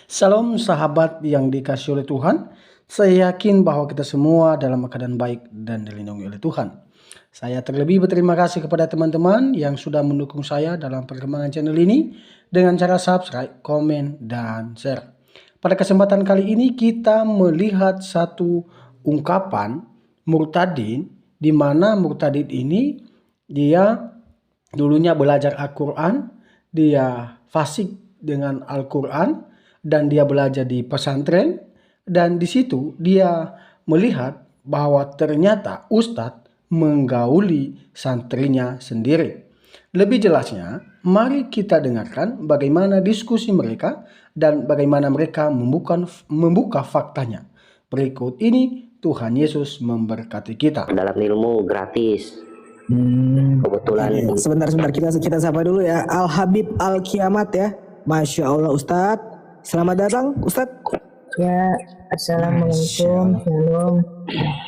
Salam sahabat yang dikasihi oleh Tuhan. Saya yakin bahwa kita semua dalam keadaan baik dan dilindungi oleh Tuhan. Saya terlebih berterima kasih kepada teman-teman yang sudah mendukung saya dalam perkembangan channel ini dengan cara subscribe, komen, dan share. Pada kesempatan kali ini kita melihat satu ungkapan murtadin, di mana murtadin ini dia dulunya belajar Al-Quran, dia fasik dengan Al-Quran, dan dia belajar di pesantren, dan di situ dia melihat bahwa ternyata ustadz menggauli santrinya sendiri. Lebih jelasnya, mari kita dengarkan bagaimana diskusi mereka dan bagaimana mereka membuka faktanya. Berikut ini Tuhan Yesus memberkati kita. Dalam ilmu gratis. Kebetulan Sebentar kita sapa dulu ya. Al Habib Al Kiamat ya. Masya Allah Ustadz. Selamat datang Ustadz. Ya, assalamualaikum, shalom.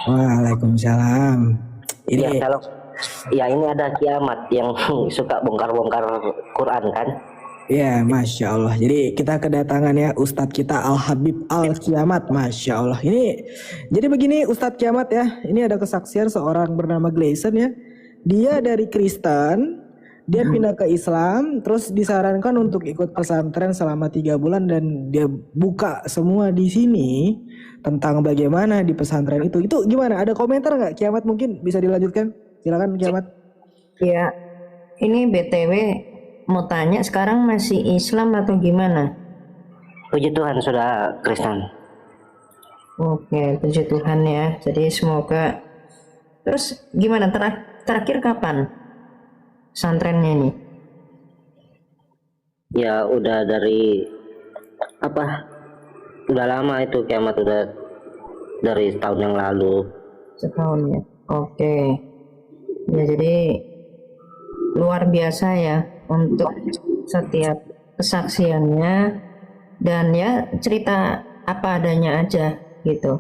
Waalaikumsalam. Ini ya, kalau ini ada kiamat yang suka bongkar-bongkar Quran kan? ya, Masya Allah. Jadi kita kedatangan ya Ustadz kita Al Habib Al Kiamat. Masya Allah. Ini jadi begini Ustadz Kiamat ya. Ini ada kesaksian seorang bernama Gleason ya. Dia dari Kristen, dia pindah ke Islam, terus disarankan untuk ikut pesantren selama 3 bulan dan dia buka semua di sini tentang bagaimana di pesantren itu. Itu gimana? Ada komentar nggak Kiamat, mungkin bisa dilanjutkan? Silakan Kiamat. Ya, ini BTW mau tanya, sekarang masih Islam atau gimana? Puji Tuhan sudah Kristen. Oke, puji Tuhan ya. Jadi semoga. Terus gimana terakhir kapan pesantrennya ini? Ya udah dari udah lama itu kiamat, udah dari tahun yang lalu. Setahun ya. Oke. Ya jadi luar biasa ya untuk setiap kesaksiannya, dan ya cerita apa adanya aja gitu.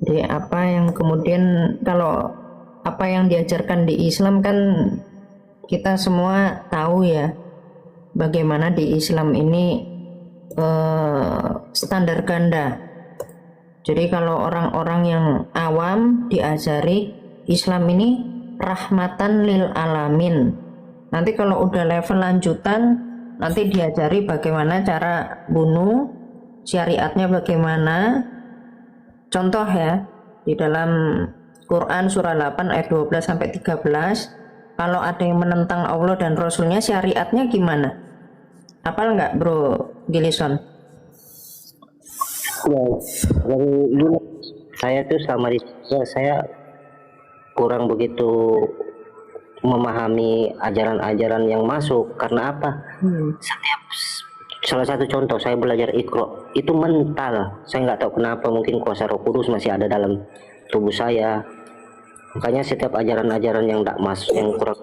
Jadi apa yang kemudian, kalau apa yang diajarkan di Islam kan kita semua tahu ya, bagaimana di Islam ini standar ganda. Jadi kalau orang-orang yang awam diajari Islam ini rahmatan lil alamin. Nanti kalau udah level lanjutan, nanti diajari bagaimana cara bunuh, syariatnya bagaimana. Contoh ya, di dalam Quran surah 8 ayat 12 sampai 13, kalau ada yang menentang Allah dan Rasulnya, syariatnya gimana? Apal nggak Bro Gilison? Ya, dari dulu saya tuh saya kurang begitu memahami ajaran-ajaran yang masuk. Karena apa? Salah satu contoh, saya belajar Iqra itu mental. Saya nggak tahu kenapa, mungkin kuasa Roh Kudus masih ada dalam tubuh saya. Makanya setiap ajaran-ajaran yang tidak masuk, yang kurang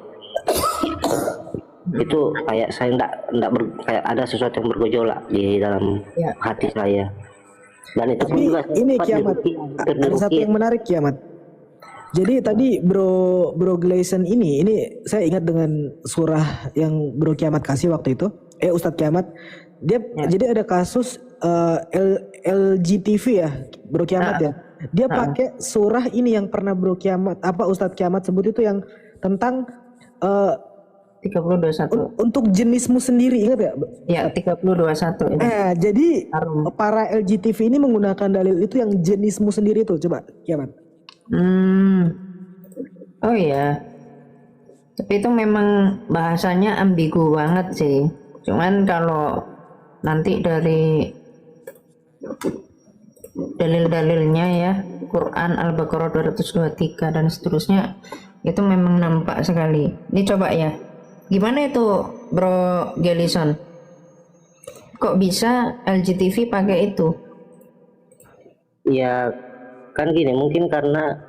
itu kayak saya kayak ada sesuatu yang bergejolak di dalam hati saya. Dan itu Tapi juga ini Kiamat, ada satu yang menarik Kiamat. Jadi tadi Bro Gleason ini saya ingat dengan surah yang Bro Kiamat kasih waktu itu. Ustadz Kiamat, dia jadi ada kasus LGTV ya, Bro Kiamat ya. Dia pakai surah ini yang pernah Bro Kiamat Ustadz Kiamat sebut itu yang tentang 30:21 untuk jenismu sendiri, ingat ya? Ya, 30:21 ini. Jadi para LGTV ini menggunakan dalil itu yang jenismu sendiri itu, coba Kiamat. Oh iya. Tapi itu memang bahasanya ambigu banget sih. Cuman kalau nanti dari dalil-dalilnya ya, Quran Al-Baqarah 223 dan seterusnya, itu memang nampak sekali. Ini coba ya, gimana itu Bro Gelison? Kok bisa LGTV pakai itu? Ya kan gini, mungkin karena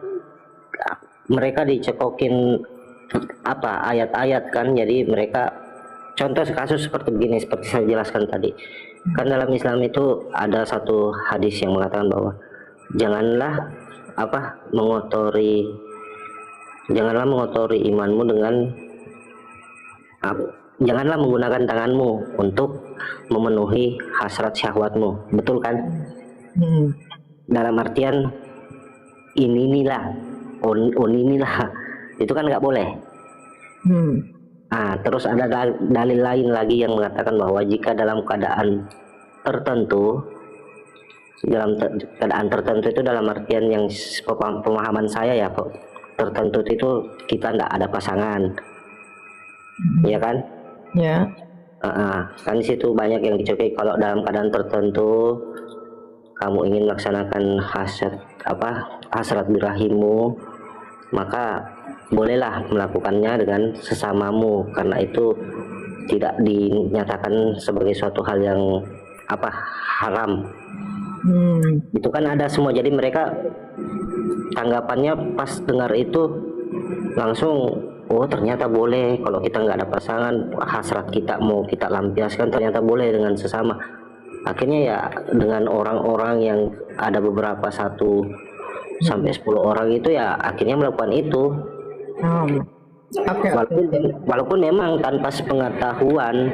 mereka dicekokin ayat-ayat kan, jadi mereka contoh kasus seperti begini, seperti saya jelaskan tadi. Kan dalam Islam itu ada satu hadis yang mengatakan bahwa janganlah mengotori imanmu dengan janganlah menggunakan tanganmu untuk memenuhi hasrat syahwatmu, betul kan? Dalam artian inilah, inilah, itu kan nggak boleh. Terus ada dalil lain lagi yang mengatakan bahwa jika dalam keadaan tertentu, itu dalam artian yang pemahaman saya ya, tertentu itu kita tidak ada pasangan, ya kan? Ya. Kan di situ banyak yang dicoki. Kalau dalam keadaan tertentu kamu ingin melaksanakan hasrat birahimu, maka bolehlah melakukannya dengan sesamamu, karena itu tidak dinyatakan sebagai suatu hal yang haram. Itu kan ada semua. Jadi mereka tanggapannya pas dengar itu langsung, oh ternyata boleh kalau kita nggak ada pasangan, hasrat kita mau kita lampiaskan ternyata boleh dengan sesama. Akhirnya ya dengan orang-orang yang ada beberapa 1 sampai 10 orang itu ya akhirnya melakukan itu. Walaupun memang tanpa sepengetahuan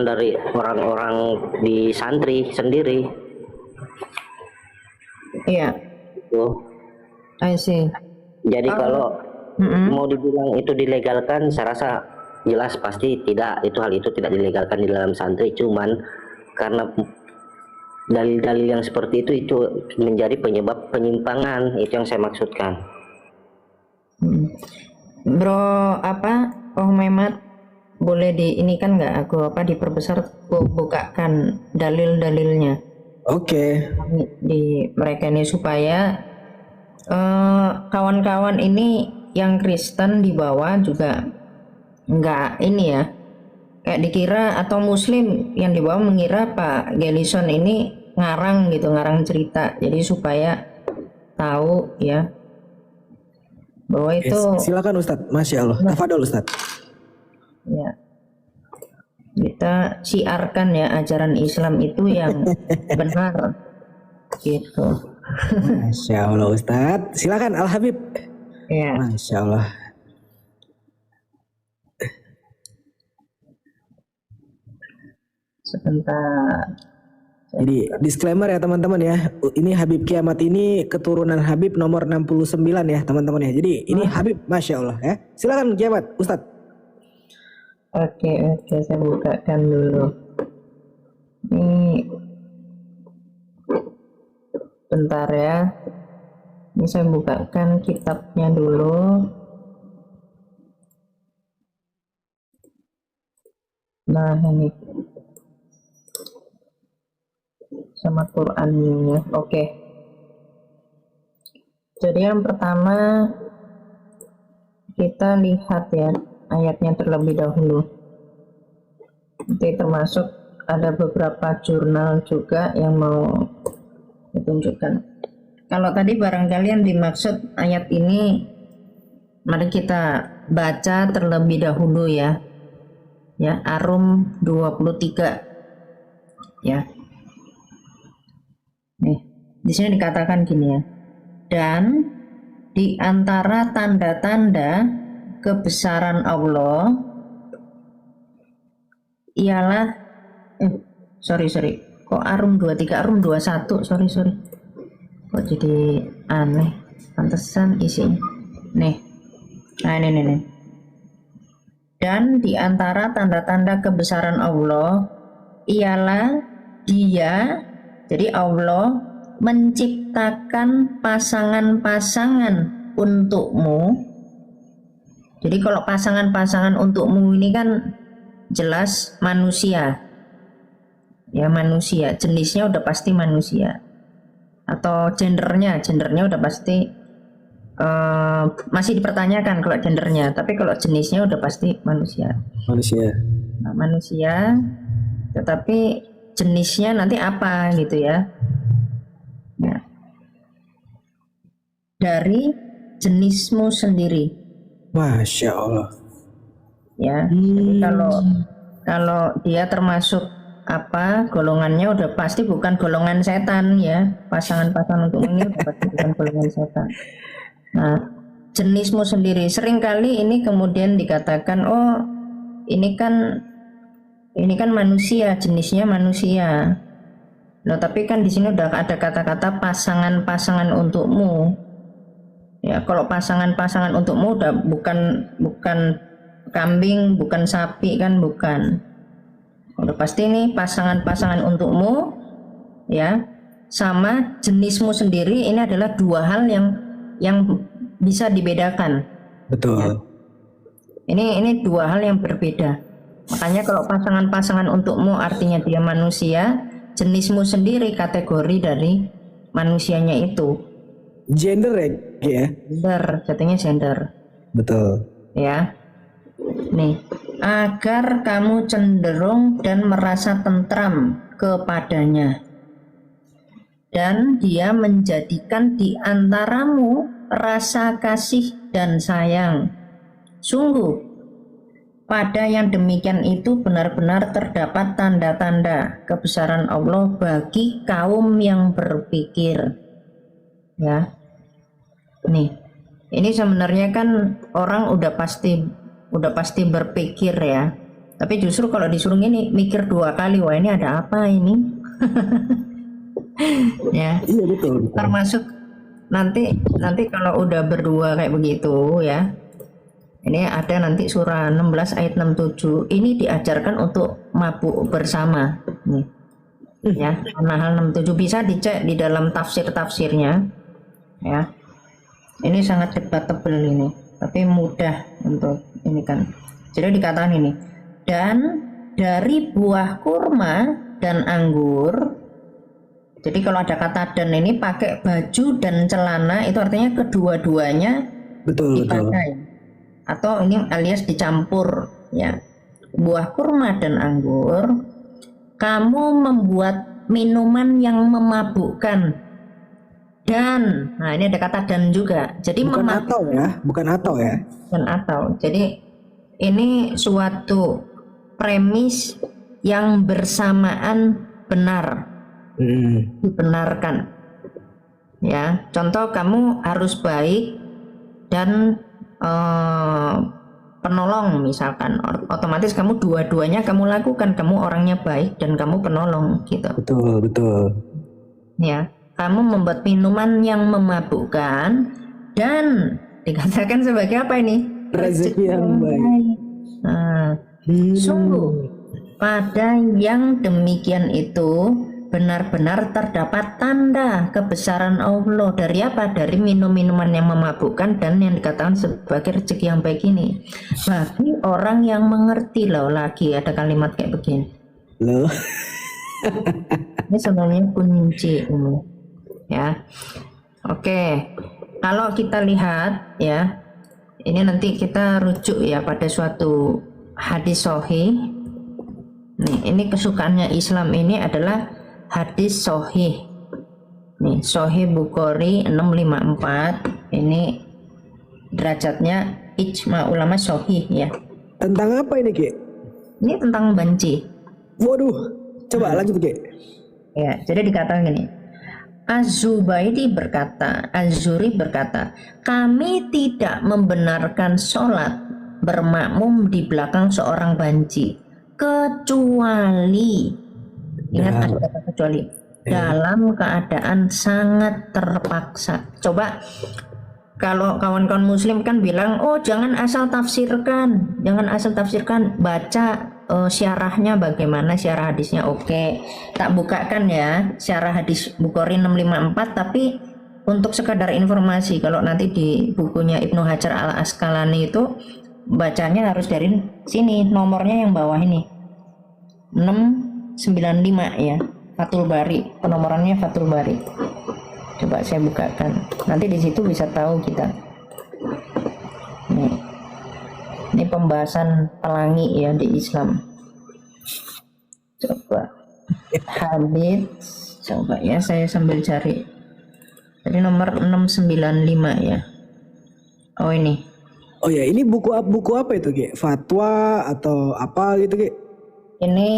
dari orang-orang di santri sendiri. Iya. I see. Jadi kalau mau dibilang itu dilegalkan, saya rasa jelas pasti tidak. Hal itu tidak dilegalkan di dalam santri, cuman karena dalil-dalil yang seperti itu menjadi penyebab penyimpangan, itu yang saya maksudkan. Bro, Mehmet, boleh ini kan nggak aku diperbesar, bukakan dalil-dalilnya. Oke. Di mereka ini supaya kawan-kawan ini yang Kristen di bawah juga nggak ini ya, kayak dikira, atau Muslim yang di bawah mengira Pak Gelison ini ngarang cerita. Jadi supaya tahu ya bahwa itu. Silakan Ustadz, Masya Allah. Tafadhol Ustadz. Ya, kita siarkan ya ajaran Islam itu yang benar gitu. Masya Allah Ustadz. Silakan Al Habib. Ya. Masya Allah. Sebentar. Jadi disclaimer ya teman-teman ya. Ini Habib Kiamat ini keturunan Habib nomor 69 ya teman-teman ya. Jadi ini Habib, Masya Allah ya. Silakan Kiamat Ustadz. Oke, saya bukakan dulu. Ini bentar ya. Ini saya bukakan kitabnya dulu. Nah, ini sama Qurannya. Oke. Jadi yang pertama kita lihat ya ayatnya terlebih dahulu. Nanti termasuk ada beberapa jurnal juga yang mau ditunjukkan. Kalau tadi barangkali yang dimaksud ayat ini, mari kita baca terlebih dahulu ya. Ya, Ar-Rum 23. Ya. Nih, di sini dikatakan gini ya. Dan di antara tanda-tanda kebesaran Allah ialah sorry. Kok Ar-Rum 23, Ar-Rum 21, sorry. Kok jadi aneh, pantesan isinya. Nih. Nah, ini. Dan di antara tanda-tanda kebesaran Allah ialah Dia, jadi Allah menciptakan pasangan-pasangan untukmu. Jadi kalau pasangan-pasangan untukmu ini kan jelas manusia. Ya, manusia, jenisnya udah pasti manusia. Atau gendernya udah pasti masih dipertanyakan kalau gendernya, tapi kalau jenisnya udah pasti manusia. Nah, manusia, tetapi jenisnya nanti apa gitu ya. Nah, dari jenismu sendiri. Masya Allah. Ya, jadi kalau dia termasuk golongannya udah pasti bukan golongan setan ya. Pasangan-pasangan untuk ini udah pasti bukan golongan setan. Nah, jenismu sendiri. Seringkali ini kemudian dikatakan, ini kan manusia, jenisnya manusia. Loh, tapi kan di sini udah ada kata-kata pasangan-pasangan untukmu. Ya, kalau pasangan-pasangan untukmu udah bukan kambing, bukan sapi kan, bukan. Udah pasti nih pasangan-pasangan untukmu, ya, sama jenismu sendiri. Ini adalah dua hal yang bisa dibedakan. Betul. Ini dua hal yang berbeda. Makanya kalau pasangan-pasangan untukmu artinya dia manusia, jenismu sendiri kategori dari manusianya itu. Gender ya? Gender, jatuhnya gender. Betul. Ya. Nih, agar kamu cenderung dan merasa tentram kepadanya. Dan dia menjadikan di antaramu rasa kasih dan sayang. Sungguh, pada yang demikian itu benar-benar terdapat tanda-tanda kebesaran Allah bagi kaum yang berpikir. Ya, nih, ini sebenarnya kan orang udah pasti berpikir ya. Tapi justru kalau disuruh ini mikir dua kali, wah ini ada apa ini? Ya, Iya betul. termasuk nanti kalau udah berdua kayak begitu ya. Ini ada nanti surah 16 ayat 67. Ini diajarkan untuk mabuk bersama. Nih. Ya, An-Nahl 67 bisa dicek di dalam tafsir-tafsirnya. Ya. Ini sangat debatable ini, tapi mudah untuk ini kan. Jadi dikatakan ini. Dan dari buah kurma dan anggur. Jadi kalau ada kata dan ini pakai baju dan celana itu artinya kedua-duanya Betul. dipakai. Atau ini alias dicampur ya, buah kurma dan anggur, kamu membuat minuman yang memabukkan. Dan nah ini ada kata dan juga, jadi Bukan atau ya. dan atau, jadi ini suatu premis yang bersamaan benar, dibenarkan ya. Contoh, kamu harus baik dan penolong misalkan, otomatis kamu dua-duanya kamu lakukan, kamu orangnya baik dan kamu penolong gitu. Betul. Ya, kamu membuat minuman yang memabukkan dan dikatakan sebagai apa ini? Rezeki yang baik. Nah, sungguh pada yang demikian itu benar-benar terdapat tanda kebesaran Allah. Dari apa? Dari minum-minuman yang memabukkan dan yang dikatakan sebagai rezeki yang baik ini. Bagi orang yang mengerti. Loh, lagi ada kalimat kayak begini. Loh. Ini sebenarnya kunci ini. Ya. Oke. Kalau kita lihat ya, ini nanti kita rujuk ya pada suatu hadis sahih. Nih, ini kesukaannya Islam ini adalah hadis sahih. Nih, Sahih Bukhari 654. Ini derajatnya ijma ulama sahih ya. Tentang apa ini, Ki? Ini tentang banci. Waduh. Coba lanjut, Ki. Ya, jadi dikatakan gini. Az-Zubaidi berkata, Az-Zuri berkata, kami tidak membenarkan sholat bermakmum di belakang seorang banci kecuali, ingat ada kata kecuali, dalam keadaan sangat terpaksa. Coba kalau kawan-kawan muslim kan bilang, oh jangan asal tafsirkan, baca syarahnya bagaimana, syarah hadisnya. Oke, tak bukakan ya syarah hadis Bukhari 654, tapi untuk sekadar informasi, kalau nanti di bukunya Ibnu Hajar al-Asqalani itu bacanya harus dari sini, nomornya yang bawah ini 695 ya, Fathul Bari, penomorannya Fathul Bari. Coba saya bukakan, nanti di situ bisa tahu kita. Ini pembahasan pelangi ya di Islam. Coba hadits, coba ya saya sambil cari. Tadi nomor 695 ya. Oh ini. Oh ya, ini buku apa itu, Ki? Fatwa atau apa gitu, Ki? Ini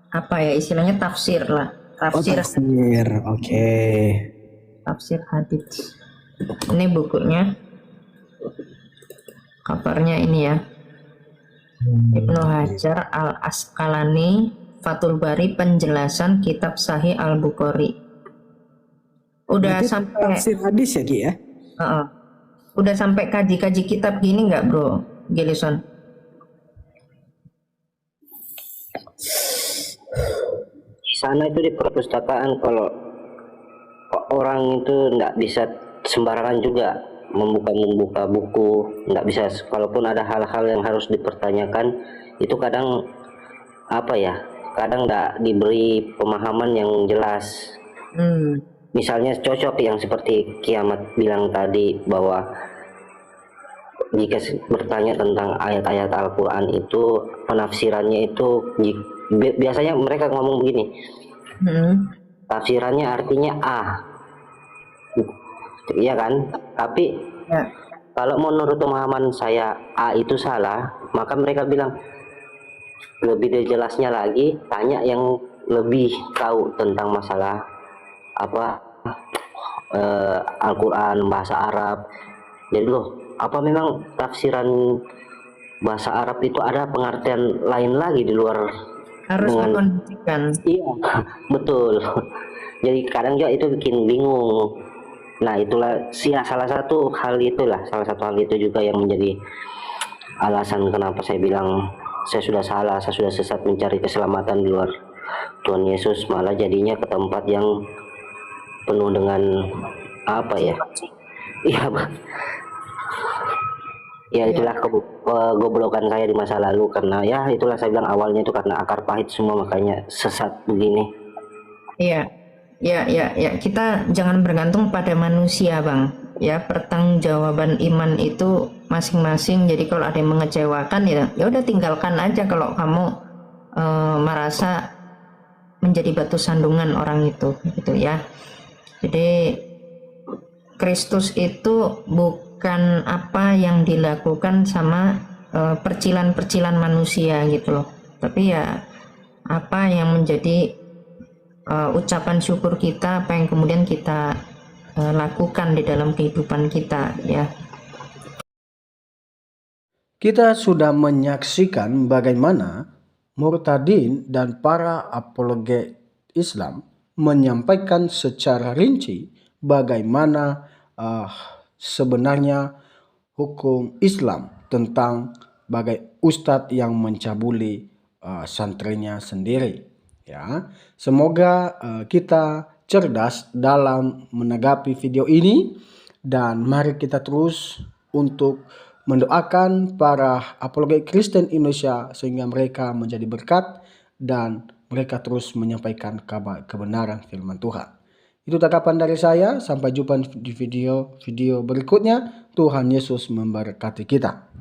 apa ya istilahnya, tafsir lah. Tafsir. Oke. Tafsir hadits. Ini bukunya. Kabarnya ini ya. Ibnu Hajar Al Asqalani, Fathul Bari, penjelasan kitab Sahih Al Bukhari. Udah Berarti sampai tafsir hadis ya Ki ya? udah sampai kaji-kaji kitab gini nggak bro Gelison? Di sana itu di perpustakaan, kalau orang itu nggak bisa sembarangan juga membuka buku, nggak bisa. Kalaupun ada hal-hal yang harus dipertanyakan, itu kadang apa ya, kadang nggak diberi pemahaman yang jelas. Misalnya cocok yang seperti Kiamat bilang tadi, bahwa jika bertanya tentang ayat-ayat Al-Quran itu, penafsirannya itu biasanya mereka ngomong begini, tafsirannya artinya A, iya kan? Tapi Ya. kalau menurut pemahaman saya A itu salah, maka mereka bilang lebih jelasnya lagi, tanya yang lebih tahu tentang masalah apa Al-Quran bahasa Arab. Jadi loh, apa memang tafsiran bahasa Arab itu ada pengertian lain lagi di luar Harus dengan dikondisikan. iya betul. Jadi kadang juga itu bikin bingung. Nah itulah salah satu hal itu juga yang menjadi alasan kenapa saya bilang saya sudah salah, saya sudah sesat mencari keselamatan di luar Tuhan Yesus, malah jadinya ke tempat yang penuh dengan apa ya, iya ya itulah kegoblokan saya di masa lalu, karena ya itulah saya bilang awalnya itu karena akar pahit semua, makanya sesat begini. Iya, ya. Kita jangan bergantung pada manusia, Bang. Ya, pertanggungjawaban iman itu masing-masing. Jadi kalau ada yang mengecewakan ya udah tinggalkan aja kalau kamu merasa menjadi batu sandungan orang itu, gitu ya. Jadi Kristus itu bukan apa yang dilakukan sama percilan-percilan manusia gitu loh. Tapi ya apa yang menjadi ucapan syukur kita, apa yang kemudian kita lakukan di dalam kehidupan kita ya. Kita sudah menyaksikan bagaimana murtadin dan para apologet Islam menyampaikan secara rinci bagaimana sebenarnya hukum Islam tentang bagai ustadz yang mencabuli santrinya sendiri. Ya, semoga kita cerdas dalam menanggapi video ini, dan mari kita terus untuk mendoakan para apologet Kristen Indonesia sehingga mereka menjadi berkat dan mereka terus menyampaikan kebenaran firman Tuhan. Itu tanggapan dari saya. Sampai jumpa di video berikutnya. Tuhan Yesus memberkati kita.